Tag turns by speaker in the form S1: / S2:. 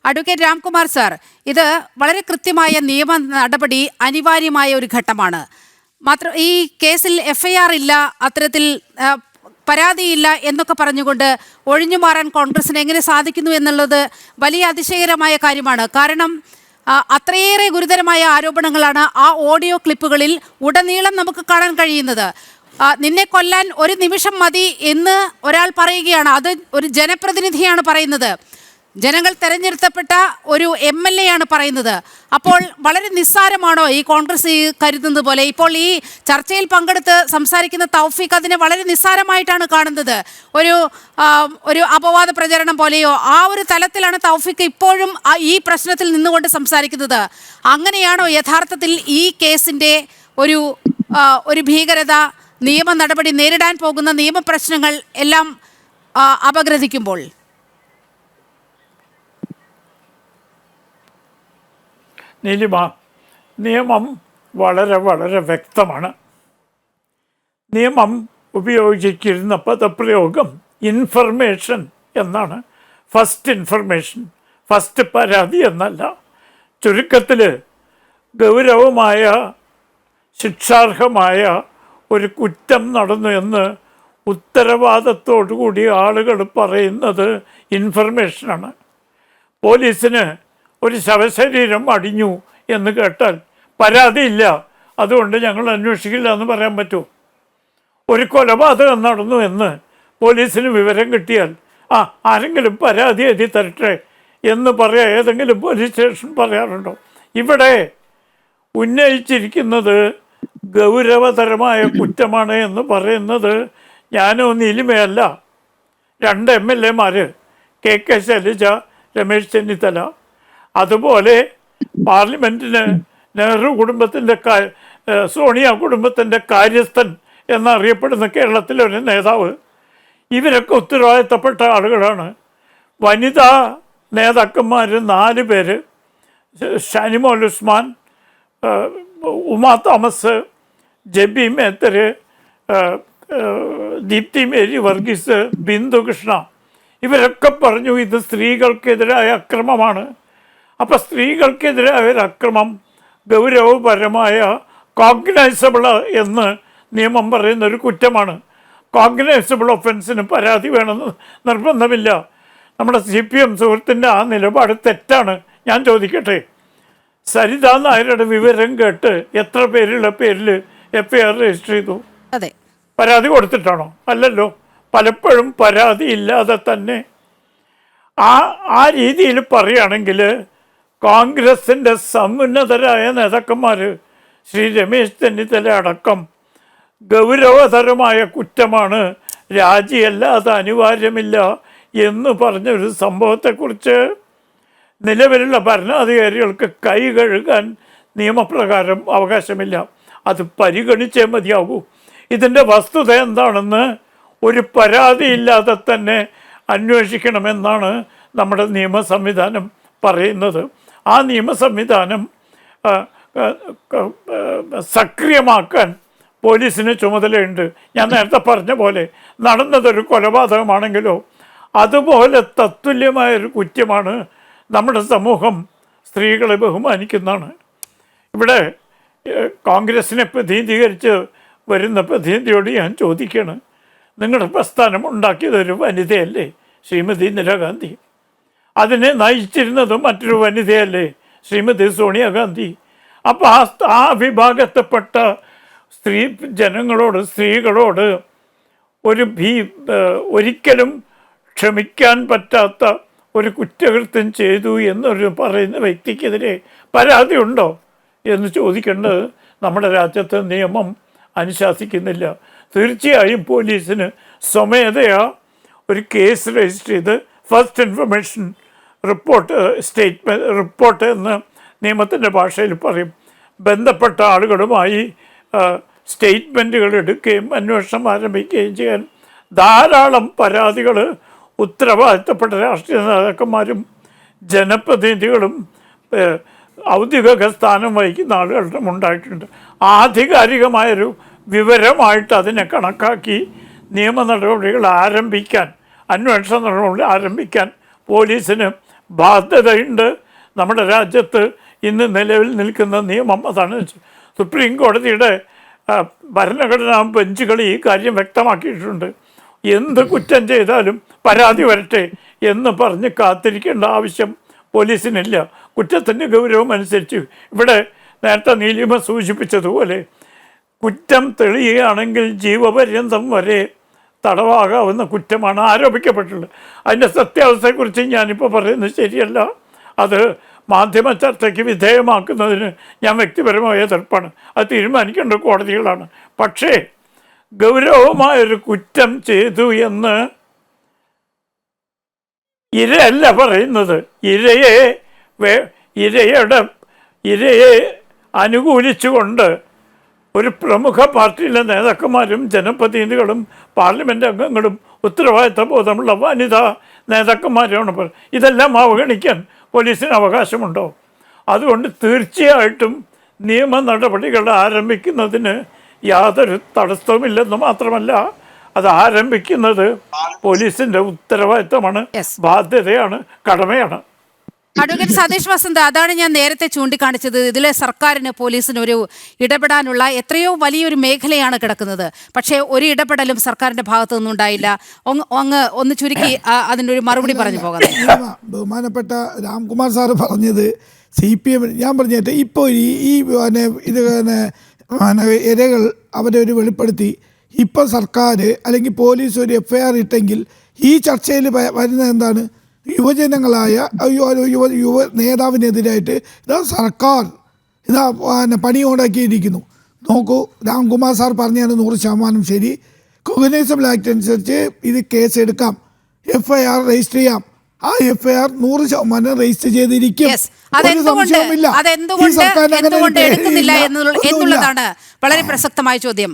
S1: Advocate Ramkumar sir, ഇത് വളരെ കൃത്യമായ നിയമ നടപടി അനിവാര്യമായ ഒരു ഘട്ടമാണ്. ഈ കേസിൽ FIR ഇല്ല, അത്തരത്തിൽ പരാതിയില്ല എന്നൊക്കെ പറഞ്ഞുകൊണ്ട് ഒഴിഞ്ഞു മാറാൻ കോൺഗ്രസിന് എങ്ങനെ സാധിക്കുന്നു എന്നുള്ളത് വലിയ അതിശയകരമായ കാര്യമാണ്. കാരണം അത്രയേറെ ഗുരുതരമായ ആരോപണങ്ങളാണ് ആ ഓഡിയോ ക്ലിപ്പുകളിൽ ഉടനീളം നമുക്ക് കാണാൻ കഴിയുന്നത്. നിന്നെ കൊല്ലാൻ ഒരു നിമിഷം മതി എന്ന് ഒരാൾ പറയുകയാണ്. അത് ഒരു ജനപ്രതിനിധിയാണ് പറയുന്നത്, ജനങ്ങൾ തെരഞ്ഞെടുക്കപ്പെട്ട ഒരു MLA ആണ് പറയുന്നത്. അപ്പോൾ വളരെ നിസ്സാരമാണോ ഈ കോൺഗ്രസ് കരുതുന്നത് പോലെ? ഇപ്പോൾ ഈ ചർച്ചയിൽ പങ്കെടുത്ത് സംസാരിക്കുന്ന തൗഫീഖ് അതിനെ വളരെ നിസ്സാരമായിട്ടാണ് കാണുന്നത്, ഒരു അപവാദ പ്രചരണം പോലെയോ. ആ ഒരു തലത്തിലാണ് തൗഫീഖ് ഇപ്പോഴും ഈ പ്രശ്നത്തിൽ നിന്നുകൊണ്ട് സംസാരിക്കുന്നത്. അങ്ങനെയാണോ യഥാർത്ഥത്തിൽ ഈ കേസിൻ്റെ ഒരു ഭീകരത, നിയമ നടപടി, നേരിടാൻ പോകുന്ന നിയമപ്രശ്നങ്ങൾ എല്ലാം അപഗ്രഥിക്കുമ്പോൾ?
S2: നീലിമ, നിയമം വളരെ വളരെ വ്യക്തമാണ്. നിയമം ഉപയോഗിച്ചിരുന്ന പദപ്രയോഗം ഇൻഫർമേഷൻ എന്നാണ്. ഫസ്റ്റ് ഇൻഫർമേഷൻ, ഫസ്റ്റ് പരാതി എന്നല്ല. ചുരുക്കത്തിൽ ഗൗരവമായ ശിക്ഷാർഹമായ ഒരു കുറ്റം നടന്നു എന്ന് ഉത്തരവാദിത്തത്തോടുകൂടി ആളുകൾ പറയുന്നത് ഇൻഫർമേഷനാണ്. പോലീസിന് ഒരു ശവശരീരം അടിഞ്ഞു എന്ന് കേട്ടാൽ പരാതിയില്ല, അതുകൊണ്ട് ഞങ്ങൾ അന്വേഷിക്കില്ല എന്ന് പറയാൻ പറ്റുമോ? ഒരു കൊലപാതകം നടന്നു എന്ന് പോലീസിന് വിവരം കിട്ടിയാൽ ആരെങ്കിലും പരാതി എഴുതി തരട്ടെ എന്ന് പറയാൻ ഏതെങ്കിലും പോലീസ് സ്റ്റേഷൻ പറയാറുണ്ടോ? ഇവിടെ ഉന്നയിച്ചിരിക്കുന്നത് ഗൗരവതരമായ കുറ്റമാണ് എന്ന് പറയുന്നത് ഞാനോ നീലിമയല്ല, 2 MLA മാർ, KK ശൈലജ, രമേശ് ചെന്നിത്തല. അതുപോലെ പാർലമെൻറ്റിന് നെഹ്റു കുടുംബത്തിൻ്റെ സോണിയ കുടുംബത്തിൻ്റെ കാര്യസ്ഥൻ എന്നറിയപ്പെടുന്ന കേരളത്തിലെ ഒരു നേതാവ്. ഇവരൊക്കെ ഉത്തരവാദിത്തപ്പെട്ട ആളുകളാണ്. വനിതാ നേതാക്കന്മാർ 4 പേര്, ഷാനിമോൾ ഉസ്മാൻ, ഉമാ തോമസ്, ജെബി മേത്തർ, ദീപ്തി മേരി വർഗീസ്, ബിന്ദു കൃഷ്ണ. ഇവരൊക്കെ പറഞ്ഞു ഇത് സ്ത്രീകൾക്കെതിരായ അക്രമമാണ്. അപ്പോൾ സ്ത്രീകൾക്കെതിരായ ഒരു അക്രമം ഗൗരവപരമായ കോഗ്നൈസബിൾ എന്ന് നിയമം പറയുന്ന ഒരു കുറ്റമാണ്. കോഗ്നൈസബിൾ ഒഫൻസിന് പരാതി വേണമെന്ന് നിർബന്ധമില്ല. നമ്മുടെ CPM സുഹൃത്തിൻ്റെ ആ നിലപാട് തെറ്റാണ്. ഞാൻ ചോദിക്കട്ടെ, സരിതാ നായരുടെ വിവരം കേട്ട് എത്ര പേരുടെ പേരിൽ FIR രജിസ്റ്റർ ചെയ്തു?
S1: അതെ,
S2: പരാതി കൊടുത്തിട്ടാണോ? അല്ലല്ലോ. പലപ്പോഴും പരാതി ഇല്ലാതെ തന്നെ ആ രീതിയിൽ പറയുകയാണെങ്കിൽ കോൺഗ്രസിൻ്റെ സമുന്നതരായ നേതാക്കന്മാർ, ശ്രീ രമേശ് ചെന്നിത്തല അടക്കം, ഗൗരവതരമായ കുറ്റമാണ്, രാജിയല്ലാതെ അനിവാര്യമില്ല എന്ന് പറഞ്ഞൊരു സംഭവത്തെക്കുറിച്ച് നിലവിലുള്ള ഭരണാധികാരികൾക്ക് കൈ കഴുകാൻ നിയമപ്രകാരം അവകാശമില്ല. അത് പരിഗണിച്ചേ മതിയാകൂ. ഇതിൻ്റെ വസ്തുത എന്താണെന്ന് ഒരു പരാതിയില്ലാതെ തന്നെ അന്വേഷിക്കണമെന്നാണ് നമ്മുടെ നിയമ സംവിധാനം പറയുന്നത്. ആ നിയമ സംവിധാനം സക്രിയമാക്കാൻ പോലീസിന് ചുമതലയുണ്ട്. ഞാൻ നേരത്തെ പറഞ്ഞ പോലെ നടന്നതൊരു കൊലപാതകമാണെങ്കിലോ അതുപോലെ തത്തുല്യമായൊരു കുറ്റമാണ്. നമ്മുടെ സമൂഹം സ്ത്രീകളെ ബഹുമാനിക്കുന്നതാണ്. ഇവിടെ കോൺഗ്രസിനെ പ്രതിനിധീകരിച്ച് വരുന്ന പ്രതിനിധിയോട് ഞാൻ ചോദിക്കുകയാണ്, നിങ്ങളുടെ പ്രസ്ഥാനം ഉണ്ടാക്കിയത് ഒരു വനിതയല്ലേ, ശ്രീമതി ഇന്ദിരാഗാന്ധി? അതിനെ നയിച്ചിരുന്നത് മറ്റൊരു വനിതയല്ലേ, ശ്രീമതി സോണിയാഗാന്ധി? അപ്പോൾ ആ വിഭാഗത്തിൽപ്പെട്ട സ്ത്രീകളോട് ഒരിക്കലും ക്ഷമിക്കാൻ പറ്റാത്ത ഒരു കുറ്റകൃത്യം ചെയ്തു എന്നൊരു പറയുന്ന വ്യക്തിക്കെതിരെ പരാതി ഉണ്ടോ എന്ന് ചോദിക്കേണ്ടത് നമ്മുടെ രാജ്യത്തെ നിയമം അനുശാസിക്കുന്നില്ല. തീർച്ചയായും പോലീസിന് സ്വമേധയാ ഒരു കേസ് രജിസ്റ്റർ ചെയ്ത് ഫസ്റ്റ് ഇൻഫർമേഷൻ റിപ്പോർട്ട് എന്ന് നിയമത്തിൻ്റെ ഭാഷയിൽ പറയും, ബന്ധപ്പെട്ട ആളുകളുമായി സ്റ്റേറ്റ്മെൻറ്റുകൾ എടുക്കുകയും അന്വേഷണം ആരംഭിക്കുകയും ചെയ്യാൻ ധാരാളം പരാതികൾ ഉത്തരവാദിത്തപ്പെട്ട രാഷ്ട്രീയ നേതാക്കന്മാരും ജനപ്രതിനിധികളും ഔദ്യോഗിക സ്ഥാനം വഹിക്കുന്ന ആളുകളുടെ ഉണ്ടായിട്ടുണ്ട്. ആധികാരികമായൊരു വിവരമായിട്ട് അതിനെ കണക്കാക്കി നിയമ നടപടികൾ ആരംഭിക്കാൻ, അന്വേഷണ നടപടികൾ ആരംഭിക്കാൻ പോലീസിന് ബാധ്യതയുണ്ട്. നമ്മുടെ രാജ്യത്ത് ഇന്ന് നിലവിൽ നിൽക്കുന്ന നിയമം അതാണ്. സുപ്രീം കോടതിയുടെ ഭരണഘടനാ ബെഞ്ചുകൾ ഈ കാര്യം വ്യക്തമാക്കിയിട്ടുണ്ട്. എന്ത് കുറ്റം ചെയ്താലും പരാതി വരട്ടെ എന്ന് പറഞ്ഞ് കാത്തിരിക്കേണ്ട ആവശ്യം പോലീസിനില്ല. കുറ്റത്തിൻ്റെ ഗൗരവം അനുസരിച്ച് ഇവിടെ നേരത്തെ നീലിമ സൂചിപ്പിച്ചതുപോലെ കുറ്റം തെളിയുകയാണെങ്കിൽ ജീവപര്യന്തം വരെ തടവാകാവുന്ന കുറ്റമാണ് ആരോപിക്കപ്പെട്ടിട്ടുള്ളത്. അതിൻ്റെ സത്യാവസ്ഥയെക്കുറിച്ച് ഞാനിപ്പോൾ പറയുന്നത് ശരിയല്ല. അത് മാധ്യമ ചർച്ചയ്ക്ക് വിധേയമാക്കുന്നതിന് ഞാൻ വ്യക്തിപരമായ എതിർപ്പാണ്. അത് തീരുമാനിക്കേണ്ട കോടതികളാണ്. പക്ഷേ ഗൗരവമായൊരു കുറ്റം ചെയ്തു എന്ന് ഇരയല്ല പറയുന്നത്. ഇരയെ അനുകൂലിച്ചുകൊണ്ട് ഒരു പ്രമുഖ പാർട്ടിയിലെ നേതാക്കന്മാരും ജനപ്രതിനിധികളും പാർലമെൻറ്റ് അംഗങ്ങളും ഉത്തരവാദിത്ത ബോധമുള്ള വനിതാ നേതാക്കന്മാരാണ് പറയുന്നത്. ഇതെല്ലാം അവഗണിക്കാൻ പോലീസിന് അവകാശമുണ്ടോ? അതുകൊണ്ട് തീർച്ചയായിട്ടും നിയമ നടപടികൾ ആരംഭിക്കുന്നതിന് യാതൊരു തടസ്സവുമില്ലെന്ന് മാത്രമല്ല, അത് ആരംഭിക്കുന്നത് പോലീസിൻ്റെ ഉത്തരവാദിത്തമാണ്, ബാധ്യതയാണ്, കടമയാണ്.
S1: അഡ്വക്കേറ്റ് സതീഷ് വസന്ത്, അതാണ് ഞാൻ നേരത്തെ ചൂണ്ടിക്കാണിച്ചത്. ഇതിൽ സർക്കാരിന് പോലീസിന് ഒരു ഇടപെടാനുള്ള എത്രയോ വലിയൊരു മേഖലയാണ് കിടക്കുന്നത്. പക്ഷേ ഒരു ഇടപെടലും സർക്കാരിന്റെ ഭാഗത്തു നിന്നും ഉണ്ടായില്ല. ഒന്ന് ചുരുക്കി അതിൻ്റെ ഒരു മറുപടി പറഞ്ഞു പോകാം.
S3: ബഹുമാനപ്പെട്ട രാംകുമാർ സാറ് പറഞ്ഞത് CPM ഞാൻ പറഞ്ഞിട്ട് ഇപ്പോൾ ഈ ഇത് ഇരകൾ അവരെ ഒരു വെളിപ്പെടുത്തി ഇപ്പോൾ സർക്കാർ അല്ലെങ്കിൽ പോലീസ് ഒരു FIR ഇട്ടെങ്കിൽ ഈ ചർച്ചയിൽ വരുന്നത് എന്താണ്? യുവജനങ്ങളായ യുവ നേതാവിനെതിരായിട്ട് ഇതാ സർക്കാർ ഇതാ പണി ഉണ്ടാക്കിയിരിക്കുന്നു. നോക്കൂ, രാംകുമാർ സാർ പറഞ്ഞാണ് 100% ശരി. കോഗ്നിസബിൾ ആക്ട് അനുസരിച്ച് ഇത് കേസ് എടുക്കാം, FIR രജിസ്റ്റർ ചെയ്യാം. ആ FIR 100% രജിസ്റ്റർ ചെയ്തിരിക്കും.
S1: അതെന്തുകൊണ്ട് എടുക്കുന്നില്ല എന്നുള്ളതാണ് വളരെ പ്രസക്തമായ ചോദ്യം.